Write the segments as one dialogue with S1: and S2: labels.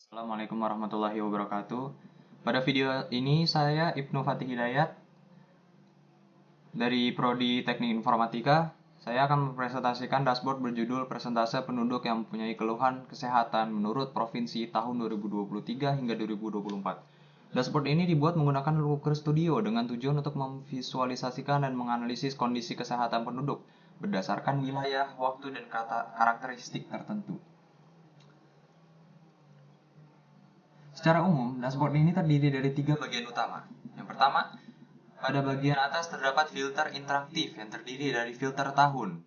S1: Assalamualaikum warahmatullahi wabarakatuh. Pada video ini saya Ibnu Fatih Hidayat dari Prodi Teknik Informatika. Saya akan mempresentasikan dashboard berjudul Persentase Penduduk yang mempunyai keluhan kesehatan menurut provinsi tahun 2023 hingga 2024. Dashboard ini dibuat menggunakan Looker Studio dengan tujuan untuk memvisualisasikan dan menganalisis kondisi kesehatan penduduk berdasarkan wilayah, waktu, dan karakteristik tertentu. Secara umum, dashboard ini terdiri dari 3 bagian utama. Yang pertama, pada bagian atas terdapat filter interaktif yang terdiri dari filter tahun,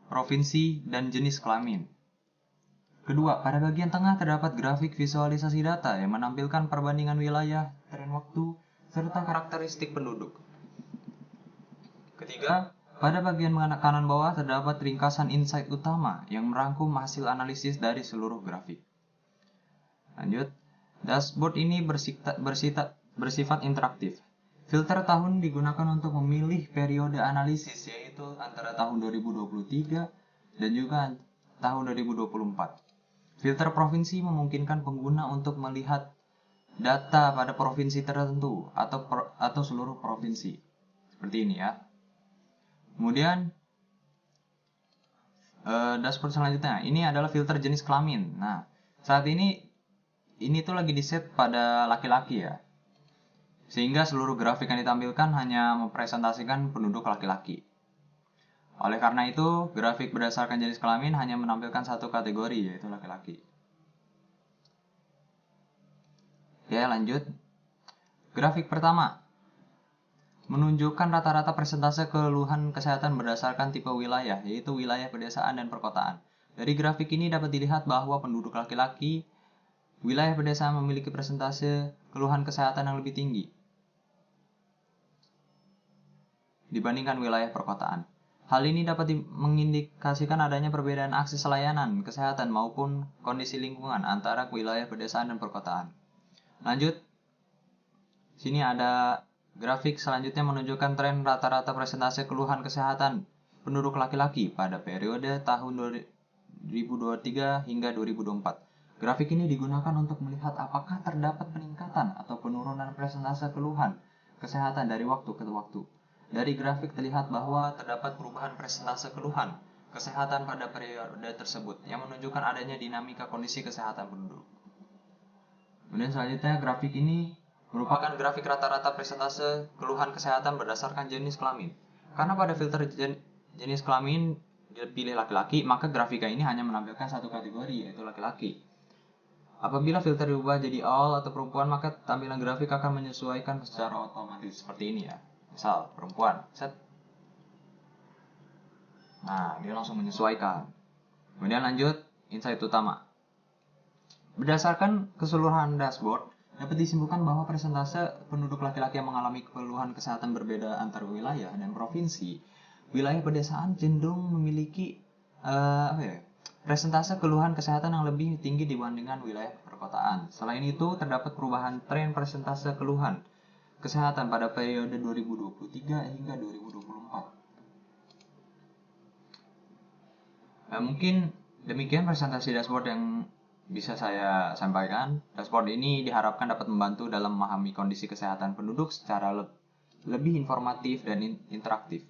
S1: provinsi, dan jenis kelamin. Kedua, pada bagian tengah terdapat grafik visualisasi data yang menampilkan perbandingan wilayah, tren waktu, serta karakteristik penduduk. Ketiga, pada bagian kanan bawah terdapat ringkasan insight utama yang merangkum hasil analisis dari seluruh grafik. Lanjut, dashboard ini bersifat interaktif. Filter tahun digunakan untuk memilih periode analisis, yaitu antara tahun 2023 dan juga tahun 2024. Filter provinsi memungkinkan pengguna untuk melihat data pada provinsi tertentu atau seluruh provinsi. Seperti ini ya. Kemudian dashboard selanjutnya, ini adalah filter jenis kelamin. Nah, saat ini tuh lagi di set pada laki-laki ya. Sehingga seluruh grafik yang ditampilkan hanya mempresentasikan penduduk laki-laki. Oleh karena itu, grafik berdasarkan jenis kelamin hanya menampilkan satu kategori, yaitu laki-laki. Oke, lanjut. Grafik pertama menunjukkan rata-rata persentase keluhan kesehatan berdasarkan tipe wilayah, yaitu wilayah pedesaan dan perkotaan. Dari grafik ini dapat dilihat bahwa penduduk laki-laki wilayah pedesaan memiliki persentase keluhan kesehatan yang lebih tinggi dibandingkan wilayah perkotaan. Hal ini dapat mengindikasikan adanya perbedaan akses layanan kesehatan maupun kondisi lingkungan antara wilayah pedesaan dan perkotaan. Lanjut, sini ada grafik selanjutnya menunjukkan tren rata-rata persentase keluhan kesehatan penduduk laki-laki pada periode tahun 2023 hingga 2024. Grafik ini digunakan untuk melihat apakah terdapat peningkatan atau penurunan persentase keluhan kesehatan dari waktu ke waktu. Dari grafik terlihat bahwa terdapat perubahan persentase keluhan kesehatan pada periode tersebut yang menunjukkan adanya dinamika kondisi kesehatan penduduk. Kemudian selanjutnya grafik ini merupakan grafik rata-rata persentase keluhan kesehatan berdasarkan jenis kelamin. Karena pada filter jenis kelamin dipilih laki-laki, maka grafika ini hanya menampilkan satu kategori, yaitu laki-laki. Apabila filter diubah jadi all atau perempuan, maka tampilan grafik akan menyesuaikan secara otomatis seperti ini ya. Misal perempuan, set. Nah, dia langsung menyesuaikan. Kemudian lanjut, insight utama. Berdasarkan keseluruhan dashboard, dapat disimpulkan bahwa persentase penduduk laki-laki yang mengalami keluhan kesehatan berbeda antar wilayah dan provinsi. Wilayah pedesaan cenderung memiliki persentase keluhan kesehatan yang lebih tinggi dibandingkan wilayah perkotaan. Selain itu, terdapat perubahan tren persentase keluhan kesehatan pada periode 2023 hingga 2024. Mungkin demikian presentasi dashboard yang bisa saya sampaikan. Dashboard ini diharapkan dapat membantu dalam memahami kondisi kesehatan penduduk secara lebih informatif dan interaktif.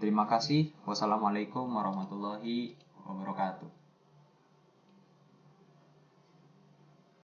S1: Terima kasih. Wassalamualaikum warahmatullahi wabarakatuh.